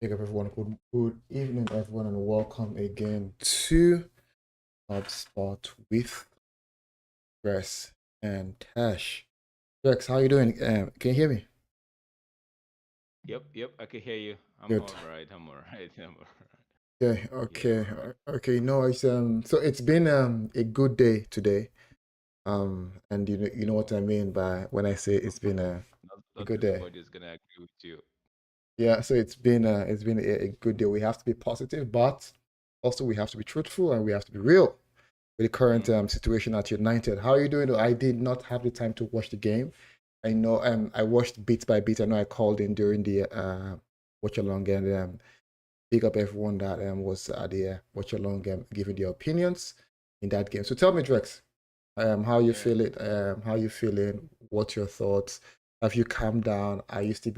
Big up everyone. Good evening, everyone, and welcome again to HubSpot with Rex and Tash. Rex, how you doing? Can you hear me? Yep, I can hear you. I'm Good. all right. I'm all right. I'm all right. Okay, Yeah, okay, bro. okay. No, it's so it's been a good day today. And you know what I mean by when I say it's been a Not good day. everybody's gonna agree with you. Yeah, so it's been a good day. We have to be positive, but also we have to be truthful and we have to be real with the current Mm-hmm. situation at United. How are you doing? I did not have the time to watch the game. I know I watched bit by bit. I know I called in during the watch along and big up everyone that was at the watch along giving their opinions in that game. So tell me, Drex, how you Yeah. feeling? How you feeling? What's your thoughts? Have you calmed down? Are you still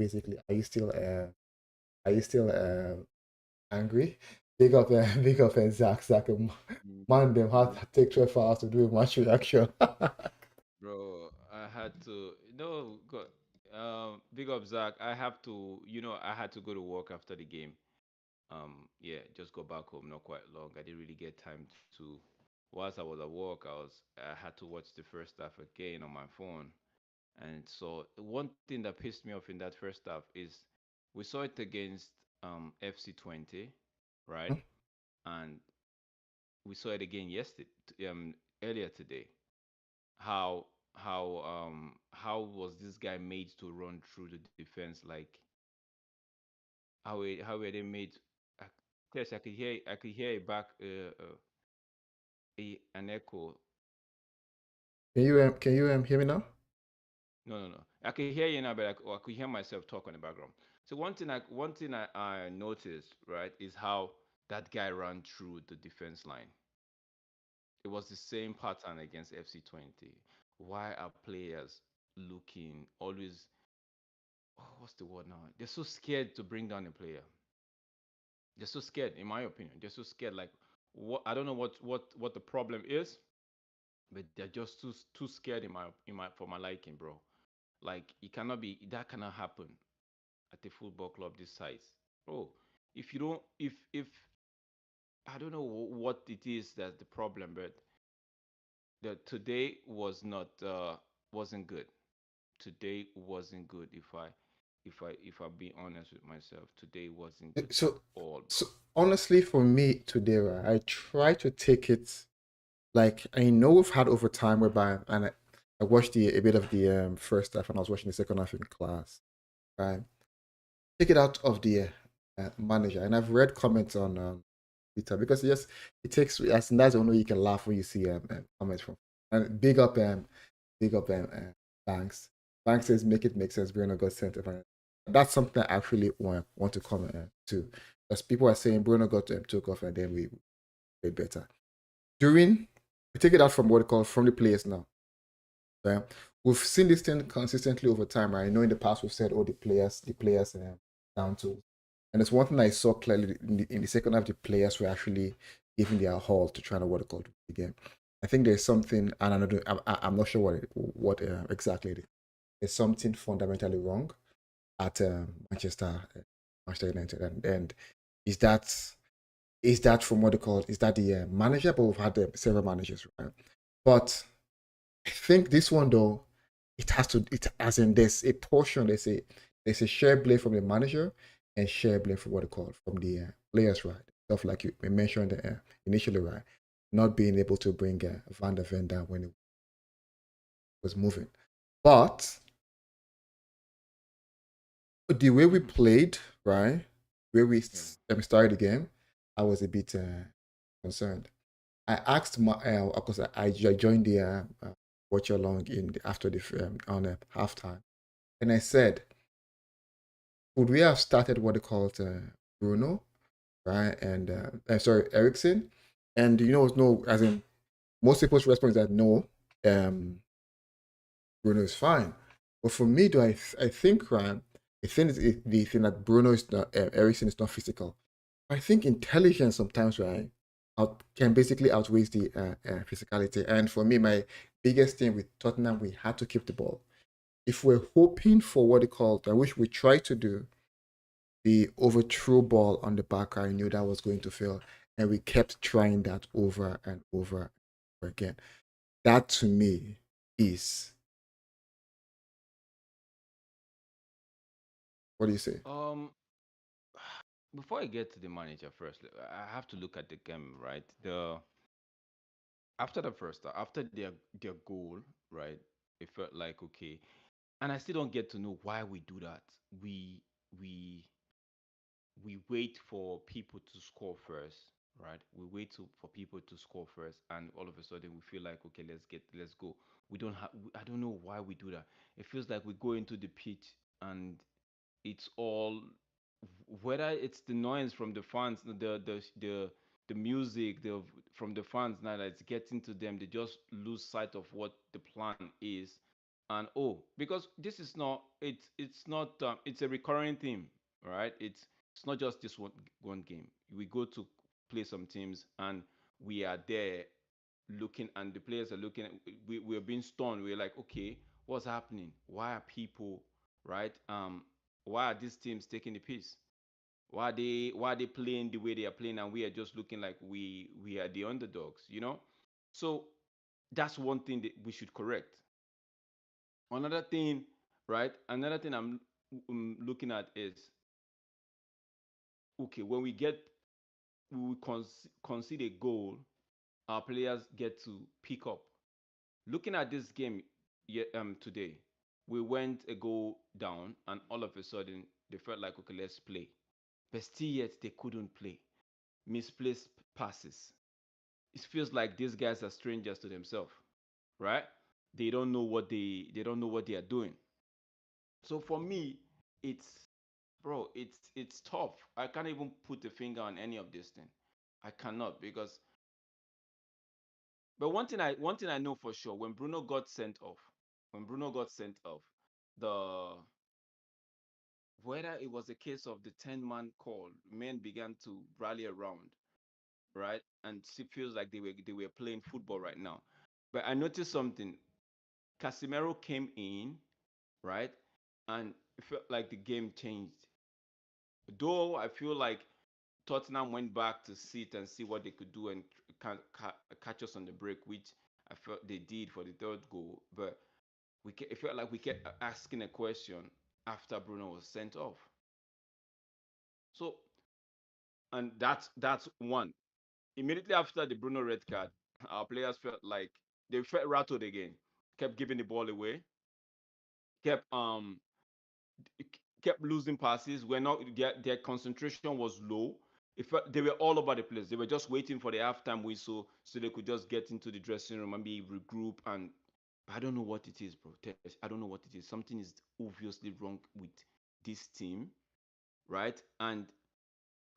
angry? Big up, big up, Zach. Zach, man, them had Mm-hmm. to take 12 hours to do a match reaction. Bro, I had to. No, God. Big up, Zach. I have to. I had to go to work after the game. Yeah, just go back home. Not quite long. I didn't really get time to. Whilst I was at work, I had to watch the first half again on my phone. And so one thing that pissed me off in that first half is we saw it against FC20, right? And we saw it again yesterday, earlier today. How how was this guy made to run through the defense? Like how were they made? I, yes, I could hear it back an echo. Can you hear me now? No. I could hear you now, but I could hear myself talk on the background. So one thing I noticed, right, is how that guy ran through the defense line. It was the same pattern against FC20. Why are players looking always, oh, what's the word now? They're so scared to bring down a player. They're so scared, in my opinion. They're so scared. Like, what, I don't know what the problem is, but they're just too scared in my for my liking, bro. Like, it cannot be that cannot happen at a football club this size. Oh, if you don't, if I don't know what it is that's the problem, but today wasn't good. Today wasn't good. If I be honest with myself, today wasn't good at So, all, so bro. honestly, for me today, right, I try to take it like I know we've had overtime whereby, and I watched a bit of the first half and I was watching the second half in class, right? Take it out of the manager, and I've read comments on Twitter because yes, it takes as and that's the only way you can laugh when you see comments from and big up Banks. Banks says make it make sense. Bruno got sent. That's something I actually want to comment to because people are saying Bruno got took off and then we played better. During we take it out from what we call from the players now. Right? We've seen this thing consistently over time. Right? I know in the past we've said, oh, the players down to, and it's one thing I saw clearly in the second half. The players were actually giving their all to try to what they called the game. I think there's something, and I'm not sure what exactly it is. There's something fundamentally wrong at Manchester United, and is that is that from what they call is that the manager? But we've had several managers, right? But I think this one though, it has to it as in there's a portion, there's a share blame from the manager and share blame from what they call from the players, right? Stuff like you mentioned initially, right? Not being able to bring Van der Ven down when it was moving. But the way we Mm-hmm. played, right? Where we Yeah. started the game, I was a bit concerned. I asked my because I joined the watch along after the on halftime, and I said, would we have started what they called Bruno, right? And sorry, Ericsson, and no, as in most people's response is that no, um, Bruno is fine. But for me, though, I think right, I think the thing that Bruno is not Ericsson is not physical. I think intelligence sometimes, right, can basically outweigh the physicality. And for me, my biggest thing with Tottenham, we had to keep the ball. If we're hoping for what they call, I wish we try to do, the overthrow ball on the back, I knew that was going to fail. And we kept trying that over and over and over again. That to me is, what do you say? Um, before I get to the manager first, I have to look at the game, right? The After the first, after their goal, right? It felt like okay, and I still don't get to know why we do that. We we we wait for people to score first, right? We wait for people to score first, and all of a sudden we feel like okay, let's go. We don't have. I don't know why we do that. It feels like we go into the pitch and it's all, whether it's the noise from the fans, the music, from the fans now that it's getting to them, they just lose sight of what the plan is. And oh, because this is not, it's not it's a recurring theme, right? It's not just this one game. We go to play some teams and we are there looking, and the players are looking at, we're being stunned. We're like, okay, what's happening? Why are people, right? Why are these teams taking the piece? Why are they playing the way they are playing, and we are just looking like we are the underdogs, you know? So that's one thing that we should correct. Another thing, right? Another thing I'm looking at is okay, when we concede a goal, our players get to pick up. Looking at this game today, we went a goal down, and all of a sudden they felt like okay, let's play. But still yet they couldn't play. Misplaced passes. It feels like these guys are strangers to themselves, right? They don't know what they are doing. So for me, it's bro, it's tough. I can't even put the finger on any of this thing. I cannot because, but one thing I know for sure, when Bruno got sent off, the whether it was a case of the 10-man call, men began to rally around, right? And it feels like they were playing football right now. But I noticed something. Casemiro came in, right? And it felt like the game changed. Though I feel like Tottenham went back to sit and see what they could do and catch us on the break, which I felt they did for the third goal. But it felt like we kept asking a question after Bruno was sent off. So, and that's one. Immediately after the Bruno red card, our players felt like they felt rattled again. Kept giving the ball away. Kept kept losing passes. We're not their concentration was low. They were all over the place. They were just waiting for the halftime whistle so they could just get into the dressing room and be regroup. And I don't know what it is, bro. I don't know what it is. Something is obviously wrong with this team, right? And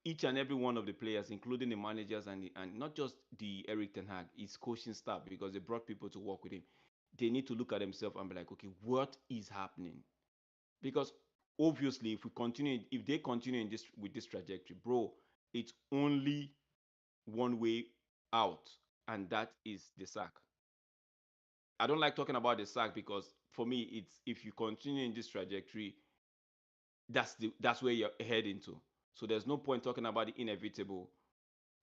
each and every one of the players, including the managers and not just the Eric Ten Hag, his coaching staff, because they brought people to work with him. They need to look at themselves and be like, okay, what is happening? Because obviously, if they continue in this with this trajectory, bro, it's only one way out, and that is the sack. I don't like talking about the sack because for me, it's if you continue in this trajectory, that's where you're heading to. So there's no point talking about the inevitable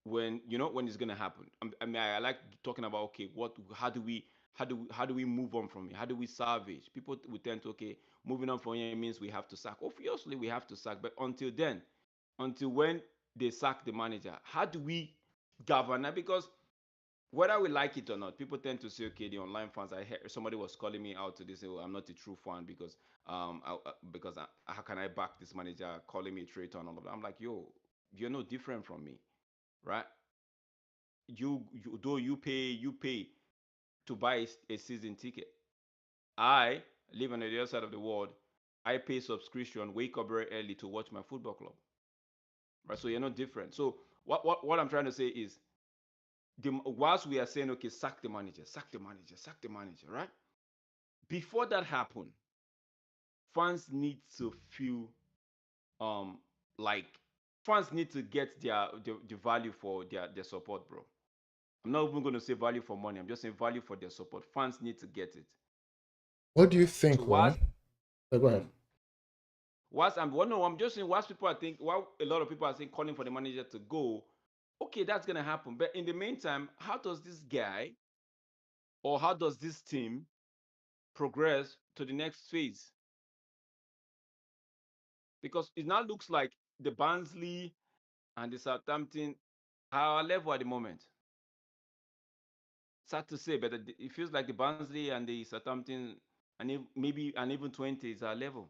when you know when it's gonna happen. I mean, I like talking about okay, how do we move on from it? How do we salvage? People would tend to okay, moving on from here means we have to sack. Obviously, we have to sack, but until then, until when they sack the manager, how do we govern that? Because whether we like it or not, people tend to say, okay, the online fans. I heard somebody was calling me out today, say, "Oh, I'm not a true fan because, how can I back this manager calling me a traitor and all of that?" I'm like, yo, you're no different from me, right? Though you pay to buy a season ticket. I live on the other side of the world. I pay subscription, wake up very early to watch my football club. Right? So you're not different. So what I'm trying to say is whilst we are saying okay, sack the manager, sack the manager, sack the manager, right? Before that happen, fans need to feel um like fans need to get the value for their support, bro. I'm not even going to say value for money. I'm just saying value for their support. Fans need to get it. What do you So think, whilst right? Oh, go mm, ahead. I'm just saying whilst people are thinking, while a lot of people are saying calling for the manager to go, okay, that's gonna happen. But in the meantime, how does this guy or how does this team progress to the next phase? Because it now looks like the Barnsley and the Southampton are level at the moment. Sad to say, but it feels like the Barnsley and the Southampton and maybe and even 20s are level.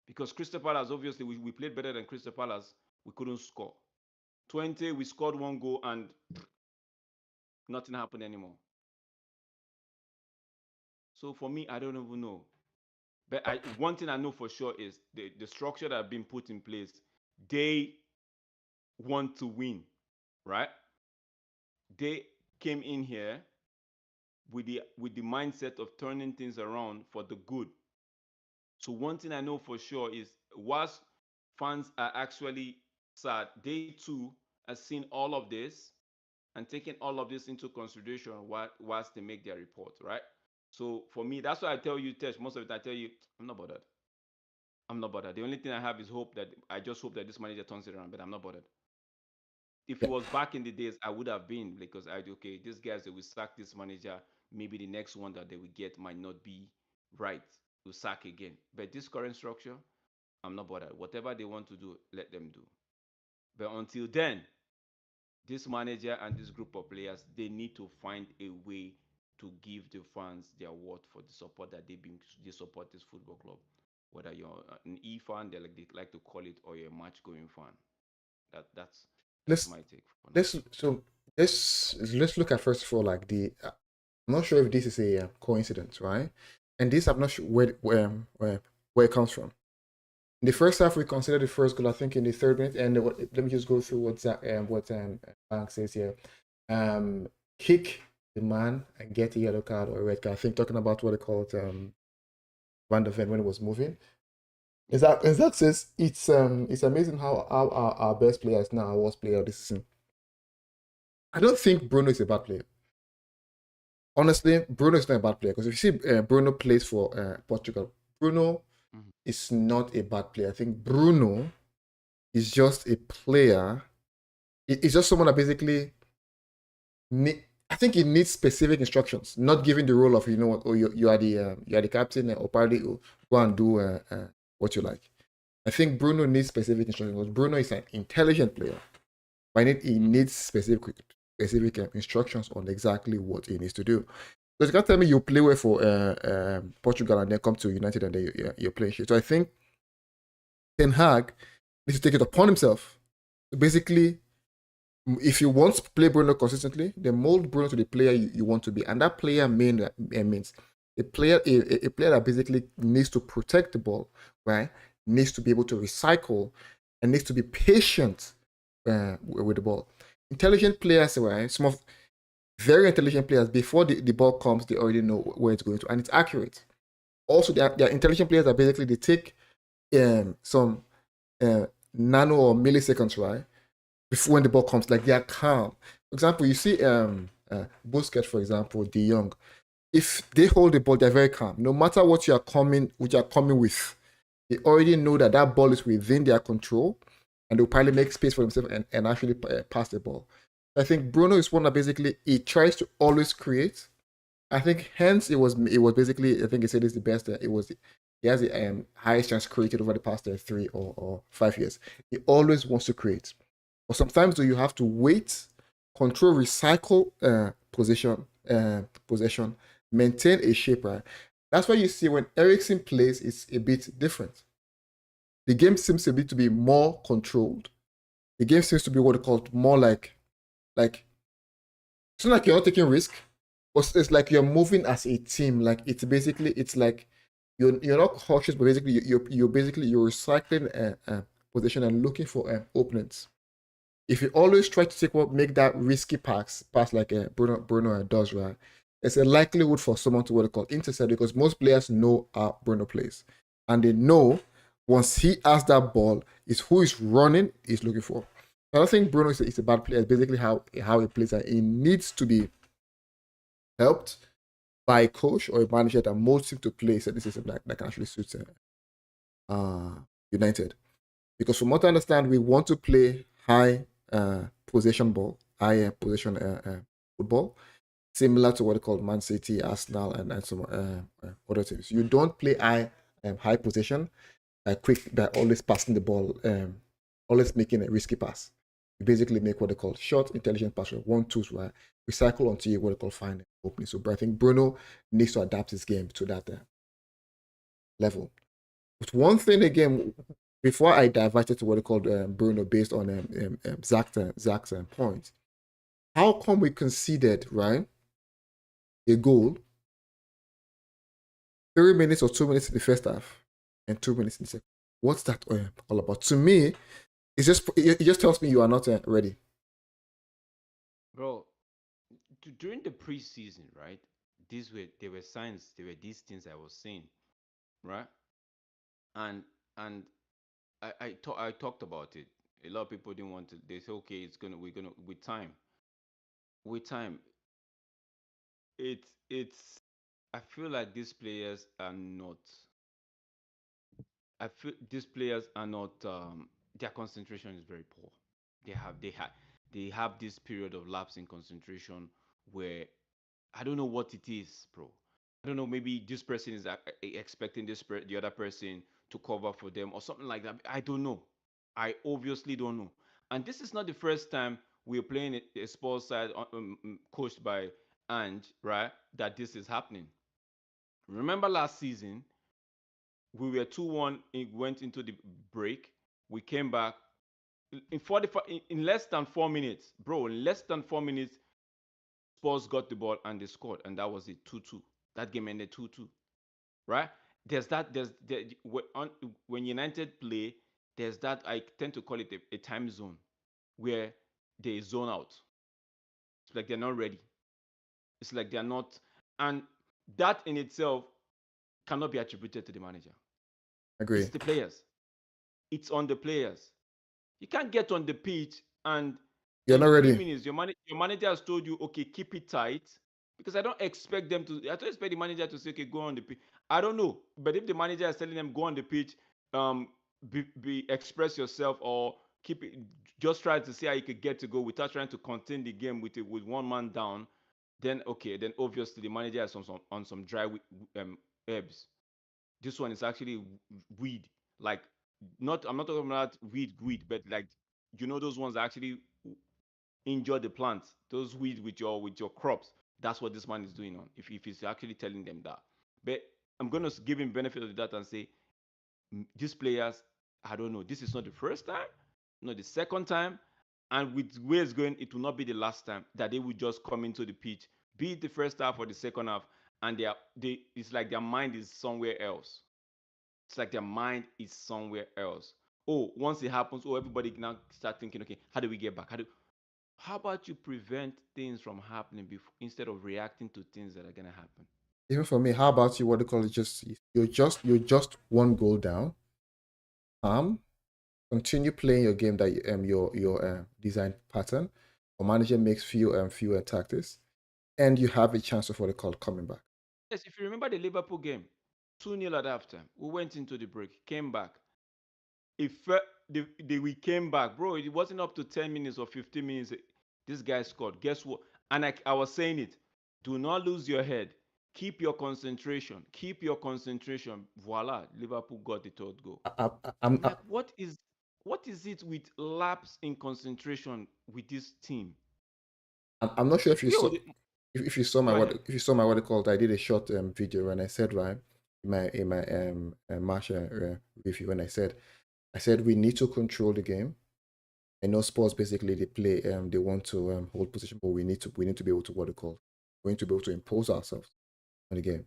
Because Crystal Palace, obviously, we played better than Crystal Palace. We couldn't score. 20, we scored one goal and nothing happened anymore. So for me, I don't even know. But one thing I know for sure is the structure that have been put in place. They want to win, right? They came in here with the mindset of turning things around for the good. So one thing I know for sure is whilst fans are actually sad, they too are seeing all of this and taking all of this into consideration whilst they make their report, right? So for me, that's why I tell you, Tesh, most of it I tell you, I'm not bothered. I'm not bothered. The only thing I have is hope that I just hope that this manager turns it around, but I'm not bothered. If it Yeah. was back in the days, I would have been because okay, these guys they will sack this manager. Maybe the next one that they will get might not be right. Will sack again. But this current structure, I'm not bothered. Whatever they want to do, let them do. But until then, this manager and this group of players, they need to find a way to give the fans their worth for the support that they support this football club. Whether you're an E fan, they like to call it, or you're a match going fan. That's Let's my take for now. let's so let's look at first of all like I'm not sure if this is a coincidence, right? And this I'm not sure where it comes from. In the first half, we considered the first goal, I think, in the third minute. And let me just go through what Bank says here. Um, Kick the man and get a yellow card or a red card. I think talking about what they call it, Van der Ven when it was moving. Is that says it's amazing how our best player is now our worst player this season. I don't think Bruno is a bad player. Honestly, Bruno is not a bad player because if you see Bruno plays for Portugal, Bruno Mhm. is not a bad player. I think Bruno is just a player. It's just someone that basically I think he needs specific instructions, not giving the role of what, oh you are the captain or party, go and do what you like. I think Bruno needs specific instructions because Bruno is an intelligent player, but he Mhm. needs specific instructions on exactly what he needs to do. Because you can't tell me you play well for Portugal and then come to United and then you're playing shit. So I think Ten Hag needs to take it upon himself to basically, if you want to play Bruno consistently, then mold Bruno to the player you want to be. And that player means a player that basically needs to protect the ball, right? Needs to be able to recycle and needs to be patient with the ball. Intelligent players, right? Some of very intelligent players, before the ball comes, they already know where it's going to, and it's accurate. Also, there are intelligent players that basically they take some uh, nano or milliseconds, right? Before when the ball comes, like they are calm. For example, you see Busquets, for example, De Jong. If they hold the ball, they're very calm. No matter what you are coming with, they already know that that ball is within their control, and they'll probably make space for themselves and actually pass the ball. I think Bruno is one that basically he tries to always create. I think hence it was basically I think he said it's the best. He has the highest chance created over the past 3 or 5 years. He always wants to create. But sometimes though you have to wait, control, recycle possession, maintain a shape, right? That's why you see when Ericsson plays, it's a bit different. The game seems to be more controlled. The game seems to be what they call more like it's not like you're not taking risk, but it's like you're moving as a team. Like it's like you're not cautious, but basically you're recycling position and looking for openings. If you always try to make that risky pass like Bruno does, right? It's a likelihood for someone to what they call intercept because most players know how Bruno plays, and they know once he has that ball, is who is running is looking for. I don't think Bruno is a bad player. It's basically how he plays, and he needs to be helped by a coach or a manager that molds him to play a certain system that can actually suit him. uh, United. Because from what I understand, we want to play high possession ball, high possession football, similar to what they call Man City, Arsenal, and some other teams. You don't play high possession, quick by always passing the ball, always making a risky pass. You basically make what they call short, intelligent pass, one, two, right? Recycle until you what they call find opening. So I think Bruno needs to adapt his game to that level. But one thing again, before I diverted to what they called Bruno based on Zach's point, how come we conceded, right, a goal 3 minutes or 2 minutes in the first half and 2 minutes in the second? What's that all about? To me, it just tells me you are not ready. Bro, during the preseason, right? There were signs, there were these things I was seeing, right? And and I talked about it. A lot of people didn't want to. They say, okay, we're gonna with time. It's. I feel like these players are not. I feel these players are not. Their concentration is very poor. They have this period of lapse in concentration where I don't know what it is, bro. I don't know. Maybe this person is expecting the other person to cover for them or something like that. I don't know. I obviously don't know. And this is not the first time we're playing a sports side coached by Ange, right? That this is happening. Remember last season, we were 2-1, it went into the break. We came back in 45 in less than 4 minutes, bro. In less than 4 minutes, Spurs got the ball and they scored, and that was it, 2-2. That game ended 2-2, right? When United play, there's that I tend to call it a time zone where they zone out. It's like they're not ready. It's like they're not, and that in itself cannot be attributed to the manager. It's Agree. the players. It's on the players. You can't get on the pitch and You're in not three ready. minutes your manager has told you, okay, keep it tight. Because I don't expect them to. I don't expect the manager to say, okay, go on the pitch. I don't know, but if the manager is telling them go on the pitch, um, express yourself or keep it, just try to see how you could get to go without trying to contain the game with one man down. Then okay, then obviously the manager is on some dry herbs. This one is actually weed. Like not I'm not talking about weed, but like those ones that actually injure the plants, those weeds with your crops. That's what this man is doing on. If he's actually telling them that, but I'm gonna give him benefit of the doubt and say these players, I don't know. This is not the first time, not the second time, and with where it's going, it will not be the last time that they will just come into the pitch, be it the first half or the second half, and it's like their mind is somewhere else. It's like their mind is somewhere else. Oh, once it happens, everybody now start thinking, okay, how do we get back? How about you prevent things from happening instead of reacting to things that are gonna happen? Even for me, how about you? What do you call it? You're just one goal down. Continue playing your game that your design pattern. Or manager makes fewer tactics, and you have a chance of what they call coming back. Yes, if you remember the Liverpool game, 2-0 at halftime. We went into the break, came back. If we came back, bro, it wasn't up to 10 minutes or 15 minutes. This guy scored. Guess what? And I was saying it. Do not lose your head. Keep your concentration. Keep your concentration. Voila, Liverpool got the third goal. I, I'm I'm like, what is it with lapse in concentration with this team? I'm not sure if you Yo, saw if you saw my go ahead. what they called. I did a short video and I said, right, in my match review, and I said we need to control the game. I know sports basically they want to hold position, but we need to be able to what they call, we need to be able to impose ourselves on the game.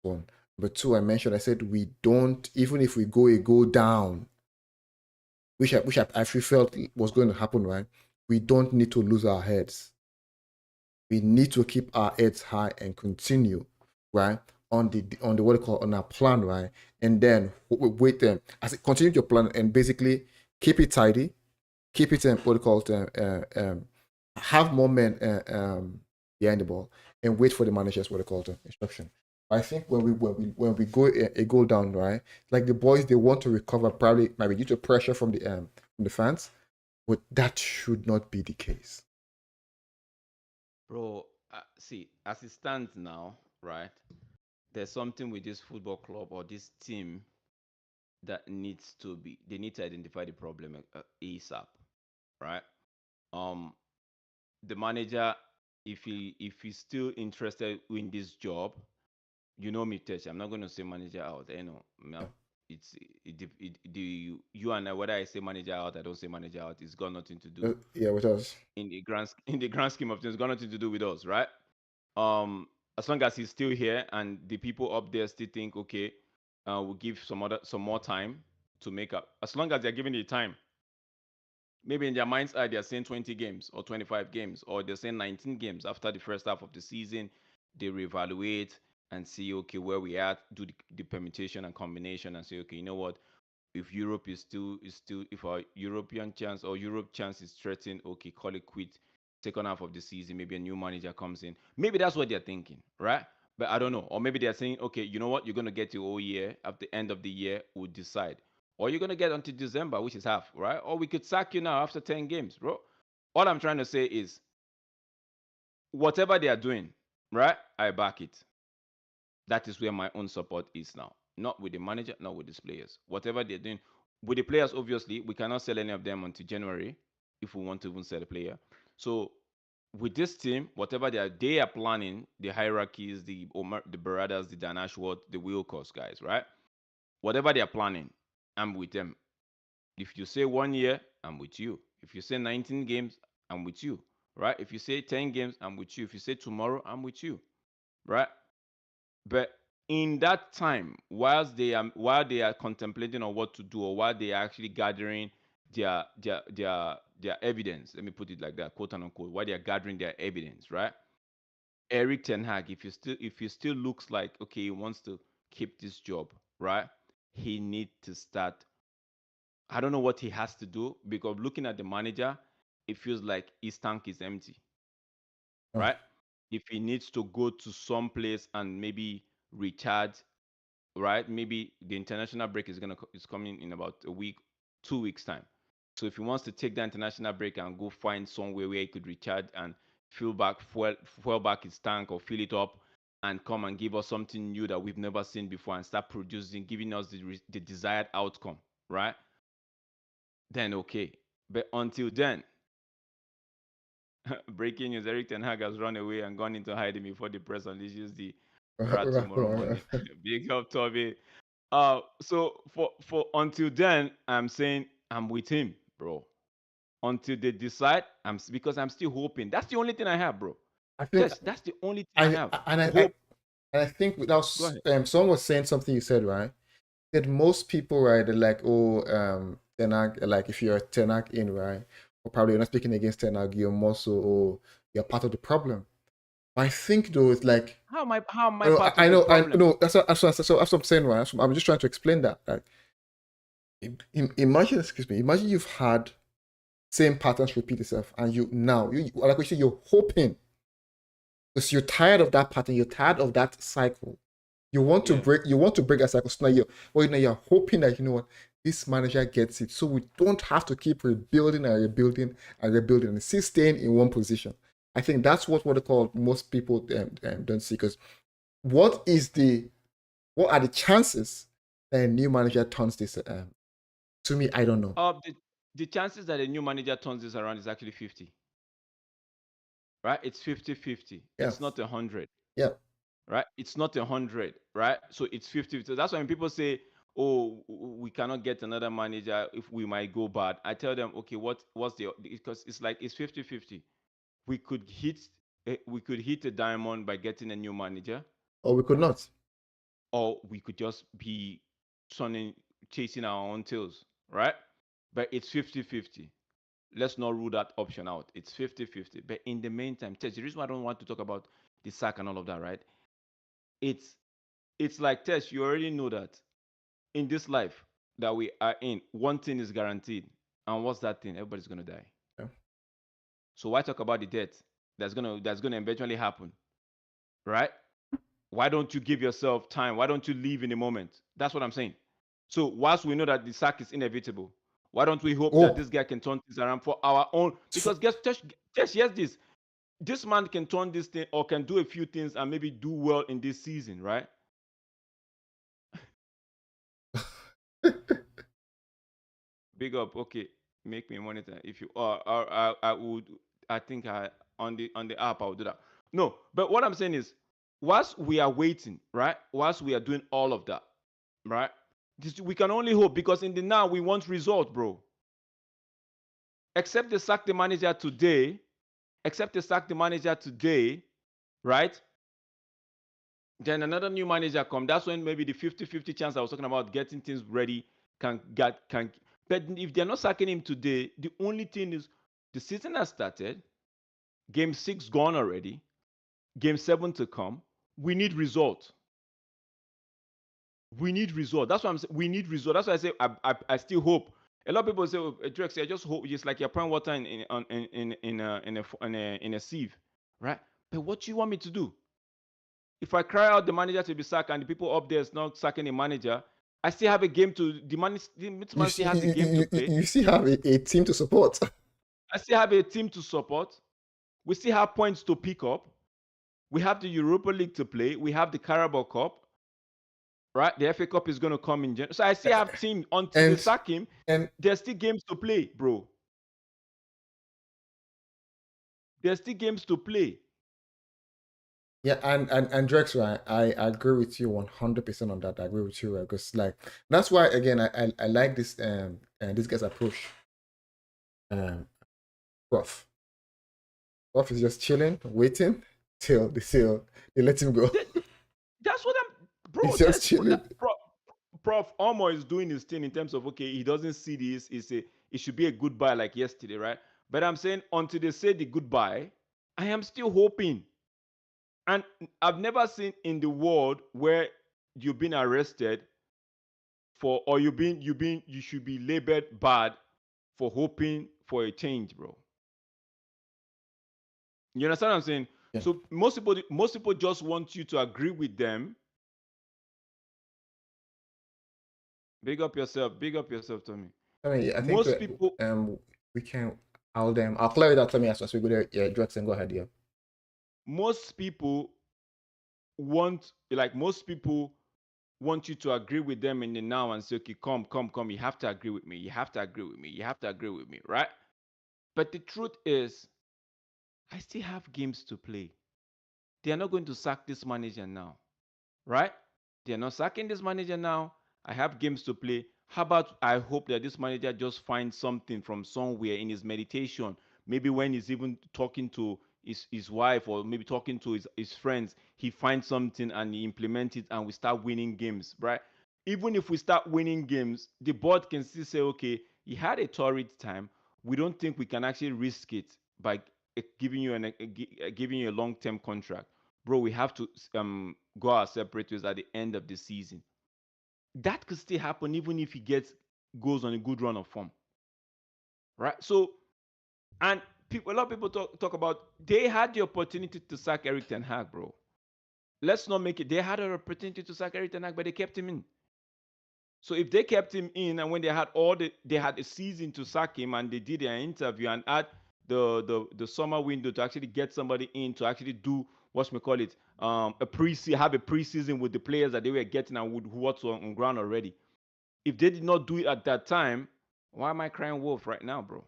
One. But two, I said we don't, even if we go down, which I actually felt was going to happen, right? We don't need to lose our heads. We need to keep our heads high and continue, right? On the what they call, on our plan, right? And then wait them as it continue your plan and basically keep it tidy, keep it what they call have more men behind the ball and wait for the managers what they call instruction. I think when we go a goal down, right? Like the boys, they want to recover, probably maybe due to pressure from the fans, but that should not be the case. Bro, see, as it stands now, right? There's something with this football club or this team that needs to be. They need to identify the problem ASAP, right? Um, the manager, if he's still interested in this job, you know me, Tesh. I'm not going to say manager out. You know, Yeah, it's the you and I. Whether I say manager out, I don't say manager out. It's got nothing to do yeah, with us. in the grand scheme of things. It's got nothing to do with us, right? Um, as long as he's still here and the people up there still think, okay, we'll give some more time to make up. As long as they're giving the time, maybe in their mind's eye they're saying 20 games or 25 games or they're saying 19 games after the first half of the season. They reevaluate and see, okay, where we at, do the permutation and combination, and say, okay, you know what, if Europe is still if our European chance or Europe chance is threatened, okay, call it quit. Second half of the season, maybe a new manager comes in. Maybe that's what they're thinking, right? But I don't know. Or maybe they're saying, okay, you know what, you're gonna get your whole year. At the end of the year, we'll decide. Or you're gonna get until December, which is half, right? Or we could sack you now after 10 games, bro. All I'm trying to say is whatever they are doing, right? I back it. That is where my own support is now. Not with the manager, not with these players. Whatever they're doing with the players, obviously, we cannot sell any of them until January if we want to even sell a player. So with this team, whatever they are planning, the hierarchies, the Baradas, the Dan Ashworth, the Wilcox guys, right? Whatever they are planning, I'm with them. If you say 1 year, I'm with you. If you say 19 games, I'm with you, right? If you say 10 games, I'm with you. If you say tomorrow, I'm with you, right? But in that time, while they are contemplating on what to do, or while they are actually gathering their evidence, let me put it like that, quote unquote, while they are gathering their evidence, right? Eric Ten Hag, if he still looks like okay, he wants to keep this job, right? He need to start. I don't know what he has to do because looking at the manager, it feels like his tank is empty, Oh, right? If he needs to go to some place and maybe recharge, right? Maybe the international break is coming in about a week, 2 weeks time. So if he wants to take the international break and go find somewhere where he could recharge and fuel back his tank or fill it up, and come and give us something new that we've never seen before and start producing, giving us the desired outcome, right? Then okay. But until then, breaking news: Eric Ten Hag has run away and gone into hiding before the press unleashes the rat right, tomorrow right, morning. Big up, Toby. So for until then, I'm saying I'm with him, bro. Until they decide, because I'm still hoping. That's the only thing I have, bro. I think That's the only thing I I have. and I Hope. and I think that Go was ahead. someone was saying something you said, right? That most people, right, they're like, oh, Tenag, like if you're a Tenag in, right, or probably you're not speaking against Tenag, you're more so, oh, you're part of the problem. I think though, it's like, How am I part I of the know, I problem? know, that's what I'm saying, right? I'm just trying to explain that. Like, imagine, excuse me, imagine you've had same patterns repeat itself, and like we say, you're hoping because you're tired of that pattern, you're tired of that cycle. Yeah. You want to break that cycle. So now you're hoping that you know what this manager gets it, so we don't have to keep rebuilding and rebuilding and rebuilding and still staying in one position. I think that's what they call most people don't see. Because what is the what are the chances that a new manager turns this? To me, I don't know. The chances that a new manager turns this around is actually 50, right? It's 50-50. Yeah, It's not 100. yeah. Right? It's not 100, right? So it's 50. So that's why when people say, "Oh, we cannot get another manager if we might go bad," I tell them, "Okay, what's the because it's like it's 50-50. We could hit a diamond by getting a new manager, Or we could not. or we could just be sunning chasing our own tails, right? But it's 50-50. Let's not rule that option out. It's 50-50. But in the meantime, Tess, the reason why I don't want to talk about the sack and all of that, right? It's it's like Tess, you already know that in this life that we are in, one thing is guaranteed. And what's that thing? Everybody's gonna die. Yeah. So why talk about the death that's gonna eventually happen, right? Why don't you give yourself time? Why don't you live in the moment? That's what I'm saying. So whilst we know that the sack is inevitable, why don't we hope that Oh, this guy can turn things around for our own? for, Because guess just yes, this man can turn this thing or can do a few things and maybe do well in this season, right? Big up. Okay, make me monitor. If you I would. I think I on the app I will do that. No, but what I'm saying is, whilst we are waiting, right? Whilst we are doing all of that, right? We can only hope because in the now we want result, bro. Except they sack the manager today, except they sack the manager today, right? Then another new manager come. That's when maybe the 50-50 chance I was talking about getting things ready can. But if they're not sacking him today, the only thing is the season has started. Game 6 gone already. Game 7 to come. We need result. We need result. That's what I'm saying. We need result. That's why I say I still hope. A lot of people say, oh, Drex, I just hope. It's like you're pouring water in a sieve, right? But what do you want me to do? If I cry out the manager to be sacked and the people up there is not sacking the manager, I still have a game to the man. This you man see, still has a game to play. you still have a team to support. I still have a team to support. We still have points to pick up. We have the Europa League to play. We have the Carabao Cup, right? The FA Cup is going to come in January. So I still have team until they and sack him. and There's still games to play, bro. There's still games to play. yeah, and Drex, right? I agree with you 100% on that. I agree with you, right? Because like that's why again I like this guy's approach. Um, Prof. Prof is just chilling, waiting till they let him go. That's what bro. He's just That's what chilling. Prof. Omo is doing his thing in terms of okay, he doesn't see this. It should be a goodbye like yesterday, right? But I'm saying until they say the goodbye, I am still hoping. And I've never seen in the world where you've been arrested for or you should be labeled bad for hoping for a change, bro. You understand what I'm saying? Yeah. So most people just want you to agree with them. Big up yourself, Tommy. I mean, I think Most people we can. I'll clear it out. Let me as we go there. Yeah, Jackson, go ahead. Yeah. most people most people want you to agree with them in the now and say, okay, come, you have to agree with me, you have to agree with me, you have to agree with me, right? But the truth is, I still have games to play. They are not going to sack this manager now, right? They're not sacking this manager now. I have games to play. How about I hope that this manager just finds something from somewhere in his meditation, maybe when he's even talking to his wife or maybe talking to his friends, he finds something and he implements it and we start winning games, right? Even if we start winning games, the board can still say, okay, he had a torrid time. We don't think we can actually risk it by giving you a long-term contract, bro. We have to go our separate ways at the end of the season. That could still happen even if he goes on a good run of form, right? So, and a lot of people talk about they had the opportunity to sack Eric Ten Hag, bro. Let's not make it. They had an opportunity to sack Eric Ten Hag, but they kept him in. So if they kept him in, and when they had a season to sack him, and they did their interview and had the summer window to actually get somebody in to actually do what we call it have a preseason with the players that they were getting and who what's on ground already. If they did not do it at that time, why am I crying wolf right now, bro?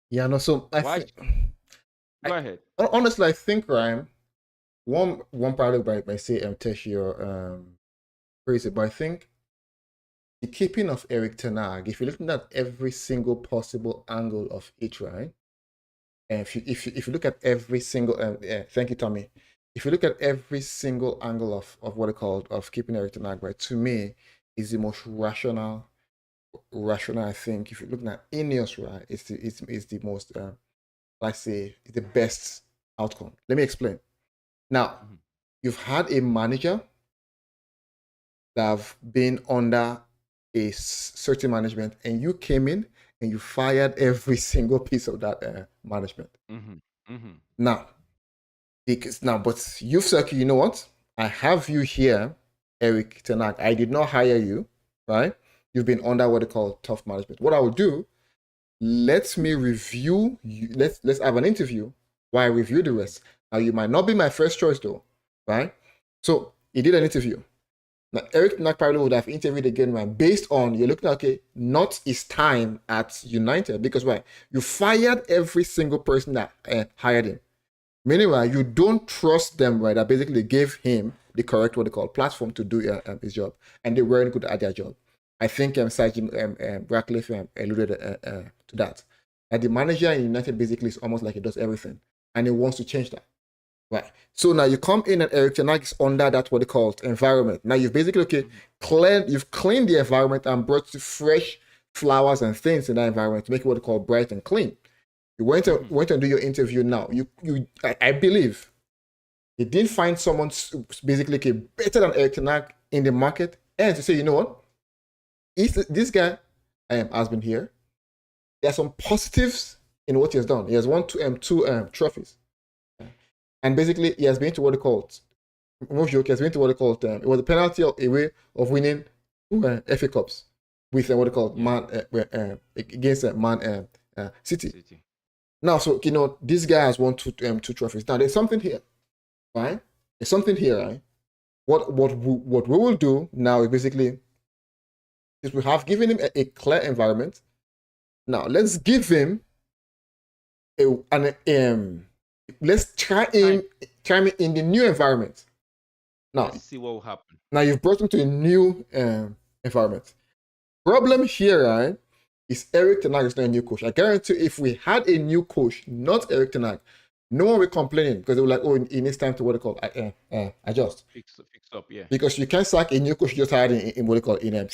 Yeah. No. So I Why? think. Go ahead. Honestly, I think Ryan. One part by say Teshio crazy, but I think the keeping of Eric Ten Hag, if you're looking at every single possible angle of it, right? And if you look at every single yeah, thank you, Tommy. If you look at every single angle of what it called of keeping Eric Ten Hag, right, to me is the most rational. I think if you're looking at Ineos, right, it's the most let's say the best outcome. Let me explain. Now, Mhm. you've had a manager that have been under a certain management, and you came in and you fired every single piece of that management. Mhm. Mhm. Now, but you've said, you know what? I have you here, Eric Tenag. I did not hire you, right? You've been under what they call tough management. What I will do, let me review you. Let's have an interview while I review the rest. Now you might not be my first choice though, right? So he did an interview. Now Eric Tenag probably would have interviewed again, right? Based on you're looking at okay, not his time at United because why? You fired every single person that hired him. Meanwhile, you don't trust them, right? That basically gave him the correct what they call platform to do his job, and they weren't good at their job. I think Sergeant Ratcliffe alluded to that. And the manager in United basically is almost like he does everything, and he wants to change that. Right. So now you come in and Eric Tenag is under that what they call environment. Now you've basically you've cleaned the environment and brought fresh flowers and things in that environment to make it what they call bright and clean. You went and do your interview now. I believe he didn't find someone basically better than Eric Tenag in the market, and to say, you know what, this guy has been here. There are some positives in what he has done. He has won two trophies, and basically he has been to what they called most joke. He has been to what they called it was a penalty away of winning two FA Cups with what they called against Man City. Now, so you know this guy has won two trophies. Now there's something here, right? There's something here, right? What we will do now is basically is we have given him a clear environment. Now let's give him let's try him in the new environment. Now let's see what will happen. Now you've brought him to a new environment. Problem here, right? Is Eric Tenag is not a new coach. I guarantee if we had a new coach, not Eric Tenag, no one will be complaining because they were like, oh, it needs time to what they call adjust. Fix up, yeah. Because you can't sack a new coach just hired in what they call in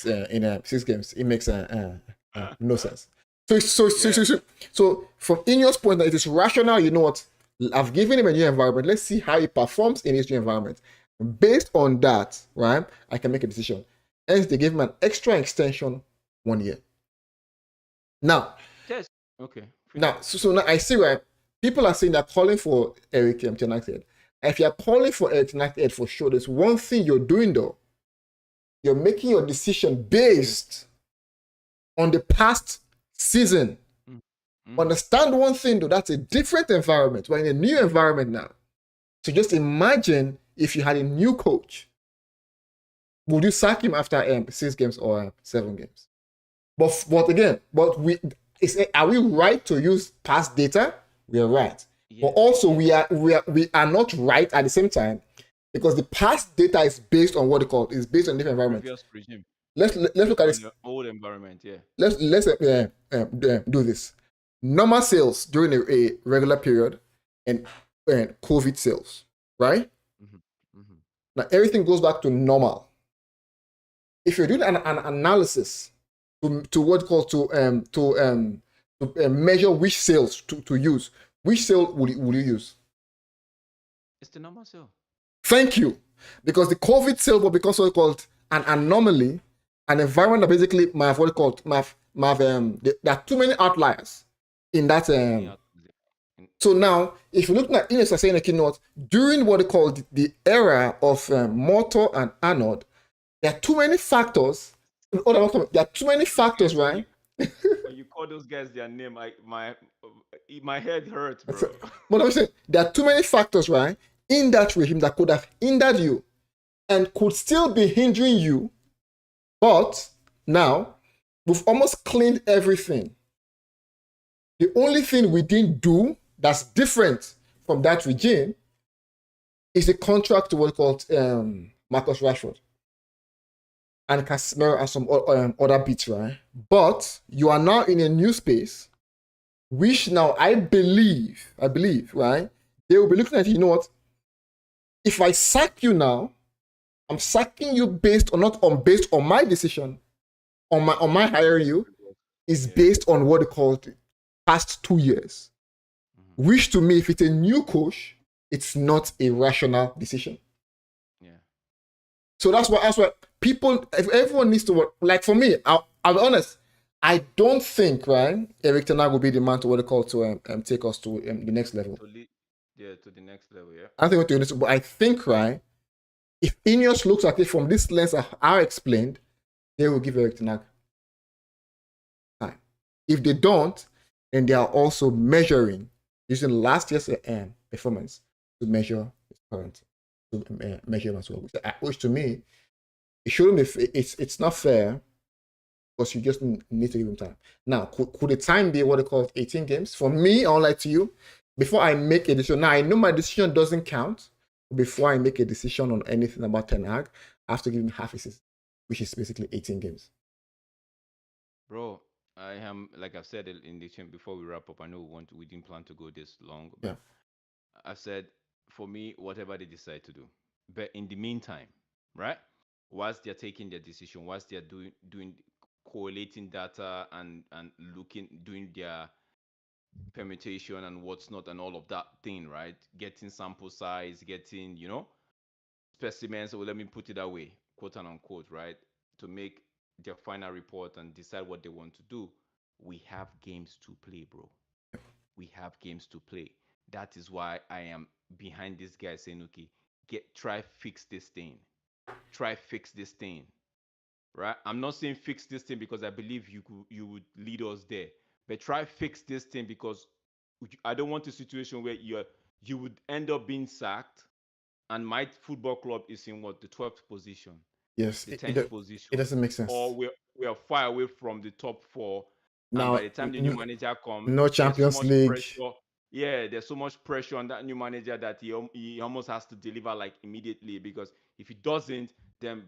6 games. It makes no sense. So from Ineos' point, it is rational. You know what? I've given him a new environment. Let's see how he performs in his new environment. Based on that, right, I can make a decision. Hence, they gave him an extra extension 1 year. Now, yes, okay. Now, so now I see why people are saying they're calling for Eric Tenag's head. If you're calling for Eric Tenag's head for sure, there's one thing you're doing though. You're making your decision based on the past season. Mm-hmm. Understand one thing though, that's a different environment. We're in a new environment now. So just imagine if you had a new coach. Would you sack him after 6 games or 7 games? But again, are we right to use past data? We are right. Yeah. But also we are not right at the same time because the past data is based on what they call is based on different environment. Let's look at this old environment. Yeah. Let's do this. Normal sales during a regular period and COVID sales, right? Mm-hmm. Mm-hmm. Now everything goes back to normal. If you're doing an analysis to what called to measure which sales to use, which sale will you use? It's the normal sale. Thank you, because the COVID sale will become so called an anomaly, an environment that basically might have what called there are too many outliers in that. So now, if you're looking at Ines saying, you know what, during what they call the era of motor and anode, there are too many factors. There are too many factors, right? When you call those guys their name, my head hurts, bro. But I'm saying there are too many factors, right, in that regime that could have hindered you and could still be hindering you. But now we've almost cleaned everything. The only thing we didn't do that's different from that regime is a contract to what called Marcus Rashford and Casemiro and some other bits, right? But you are now in a new space, which now I believe, right? They will be looking at, you know what? If I sack you now, I'm sacking you based on based on my decision, on my hiring you, is based on what they call the past 2 years. Mm-hmm. Which to me, if it's a new coach, it's not a rational decision. Yeah. So that's why people, everyone needs to work. Like for me, I'll be honest. I don't think, right, Eric Tenag will be the man to what they call to take us to the next level. To the next level, yeah. I think what to do, but I think, right, If Ineos looks at it from this lens I explained, they will give Eric Ten Hag time. If they don't, then they are also measuring using last year's performance to measure his current to measure him as well. Which to me, it shouldn't be. It's not fair because you just need to give him time. Now, could the time be what they call 18 games? For me, I'll lie to you, before I make a decision. Now I know my decision doesn't count. Before I make a decision on anything about Ten Hag, I have to give him half a season, which is basically 18 games. Bro, I am like I've said in the chain before we wrap up. I know we didn't plan to go this long, Yeah. but I said for me, whatever they decide to do. But in the meantime, right? Whilst they're taking their decision, whilst they're doing correlating data and looking doing their permutation and what's not and all of that thing, right? Getting sample size, getting, specimens, or let me put it that way, quote and unquote, right? To make their final report and decide what they want to do. We have games to play, bro. We have games to play. That is why I am behind this guy saying, okay, try fix this thing. Try fix this thing. Right? I'm not saying fix this thing because I believe you would lead us there. But try fix this thing because I don't want a situation where you would end up being sacked and my football club is in what, the 12th position, Yes, the 10th position, it doesn't make or sense. we're far away from the top four, and by Now, the time the new manager comes, no there's so Champions much League. pressure. Yeah, there's so much pressure on that new manager that he almost has to deliver like immediately, because if he doesn't, then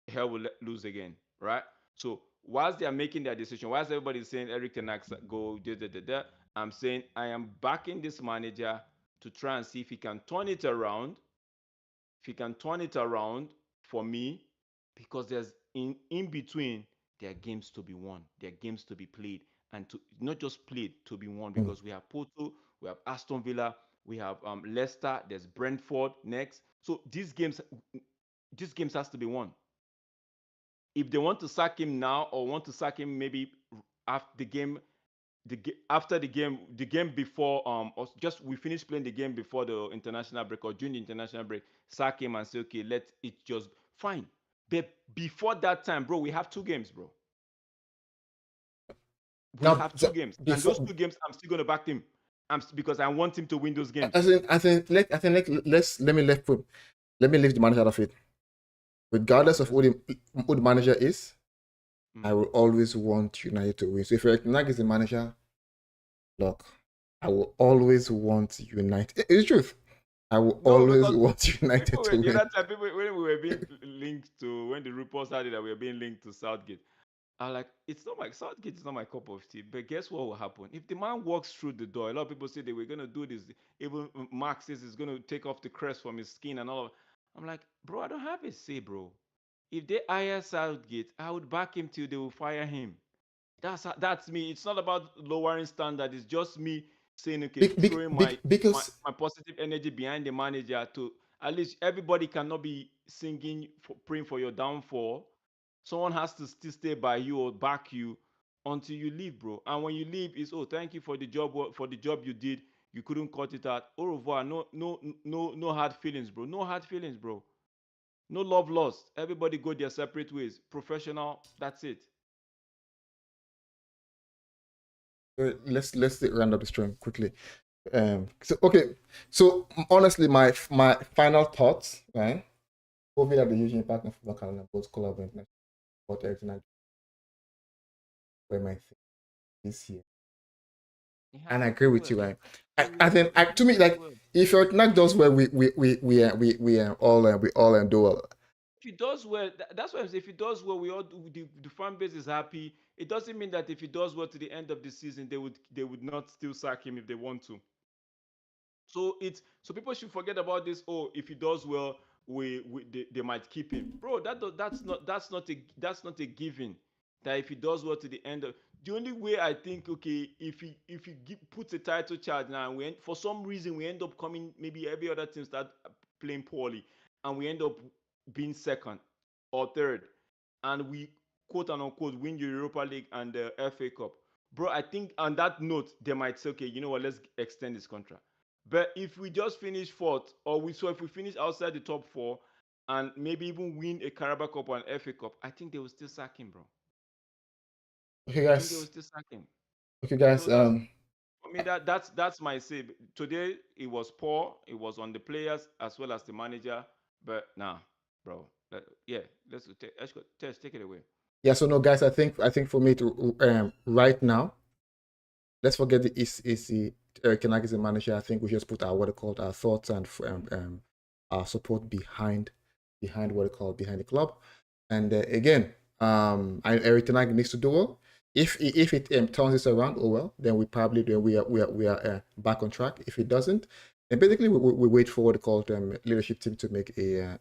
hell will lose again, right? So whilst they are making their decision, whilst everybody's saying Eric Ten Hag go da da da da, I'm saying I am backing this manager to try and see if he can turn it around, if he can turn it around for me, because there's in between, there are games to be won, there are games to be played, and to not just played, to be won, Mm. because we have Porto, we have Aston Villa, we have Leicester, there's Brentford next. So these games has to be won. If they want to sack him now or want to sack him maybe after the game, after the game before, or just we finish playing the game before the international break or during the international break, sack him and say, okay, let it just fine. But before that time, bro, we have two games, bro. We Now, have two games, and those before, two games, I'm still gonna back him. Because I want him to win those games. let me leave the manager out of it. Regardless of who the manager is, I Mm. will always want United to win. So if Eric Nag is the manager, look, I will always want United. It's the truth. I will No, always because want United people to were the win. other time, people when we were being linked to, when the reports had it that we were being linked to Southgate, I'm like, it's not my Southgate is not my cup of tea. But guess what will happen? If the man walks through the door, a lot of people say they were gonna do this. Even Mark says he's gonna take off the crest from his skin and all of. I'm like, bro, I don't have a say, bro. If they hire Southgate, I would back him till they will fire him. That's me. It's not about lowering standard. It's just me saying, okay, throwing my Because my positive energy behind the manager, to at least everybody cannot be singing for, praying for your downfall. Someone has to still stay by you or back you until you leave, bro. And when you leave, it's, oh, thank you for the job you did. You couldn't cut it out. Au revoir. No, no, no, no hard feelings, bro. No hard feelings, bro. No love lost. Everybody go their separate ways. Professional. That's it. let's round up the stream quickly. So okay, so honestly, my final thoughts, right? COVID had a huge impact on football calendar, both club and national. But everything I were my thing this year, It and I has. agree It with will. you, right? It I will. think It to me, definitely like, will. if your not does well, we all do well. If he does well, that's why I'm saying if he does well, we all the fan base is happy. It doesn't mean that if he does well to the end of the season, they would not still sack him if they want to. So people should forget about this. Oh, if he does well, they might keep him, bro. That's not a given. That if he does well to the end of, the only way I think, okay, if he puts a title charge now, and for some reason we end up coming, maybe every other team start playing poorly, and we end up being second or third, and we quote and unquote win the Europa League and the FA Cup, bro. I think on that note they might say, okay, you know what, let's extend this contract. But if we just finish fourth, or if we finish outside the top four, and maybe even win a Carabao Cup or an FA Cup, I think they will still sack him, bro. Okay, I think they will guys. still sack him. Okay, guys. So that's for me. That's my say. Today it was poor. It was on the players as well as the manager. But nah, bro. Yeah, let's go. Tess, take it away. Yeah. So no, guys. I think for me to right now, let's forget the is Eric Ten Hag is the manager. I think we just put our what they called our thoughts and our support behind what they call behind the club. And again, Eric Ten Hag needs to do well. If it turns this around, oh well, then we are back on track. If it doesn't, then basically we wait for what they call leadership team to make a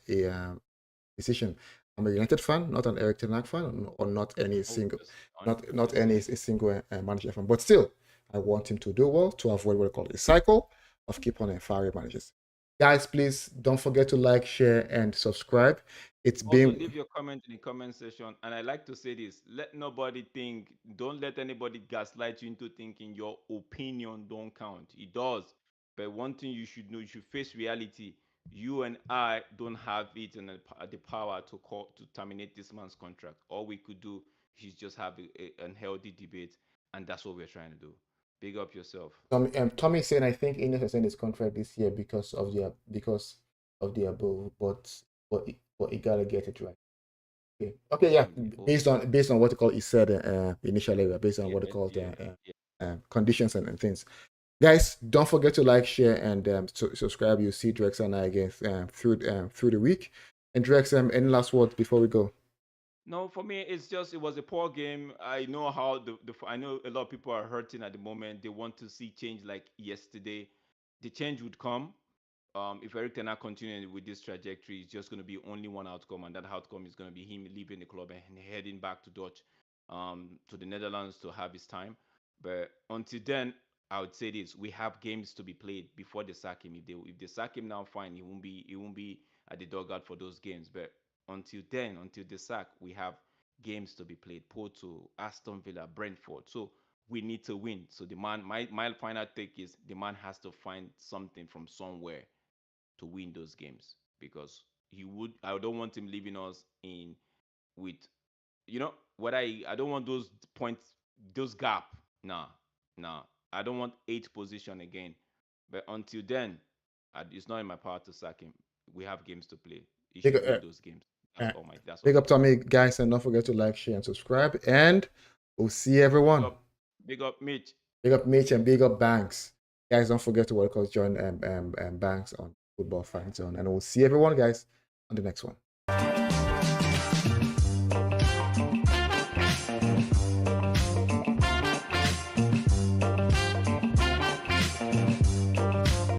decision. I'm a United fan, not an Eric Ten Hag fan, or not any single, Obvious, not obvious. any a single manager fan. But still, I want him to do well to avoid what I call a cycle of keep on firing managers. Guys, please don't forget to like, share, and subscribe. It's Also, been leave your comment in the comment section. And I like to say this: let nobody think, don't let anybody gaslight you into thinking your opinion don't count. It does. But one thing you should know, you should face reality. You and I don't have it and the power to terminate this man's contract. All we could do is just have a unhealthy debate, and that's what we're trying to do. Big up yourself. Tommy saying I think Ineos has signed his contract this year because of the above, but he gotta get it right. Okay, yeah. Oh, Based on what you call he said initially, based on yeah, what they called yeah, yeah. conditions and things. Guys, don't forget to like, share, and subscribe. You see Drex and I again through the week. And Drex, any last words before we go? No, for me, it's just it was a poor game. I know how I know a lot of people are hurting at the moment. They want to see change like yesterday. The change would come. If Eric Ten Hag continues with this trajectory, it's just going to be only one outcome, and that outcome is going to be him leaving the club and heading back to to the Netherlands to have his time. But until then, I would say this: we have games to be played before they sack him. If they sack him now, fine. He won't be at the dugout for those games. But until then, until the sack, we have games to be played. Porto, Aston Villa, Brentford. So we need to win. So the man, my final take is the man has to find something from somewhere to win those games because he would. I don't want him leaving us in with what I don't want those points, those gap. Nah, nah. I don't want eighth position again. But until then, it's not in my power to sack him. We have games to play. He Big, should win those games. uh, That's all big my up take. Tommy, guys, and don't forget to like, share, and subscribe. And we'll see Big everyone. up, big up, Mitch. Big up Mitch and big up Banks. Guys, don't forget to welcome join Banks on Football Fan Zone. And we'll see everyone, guys, on the next one.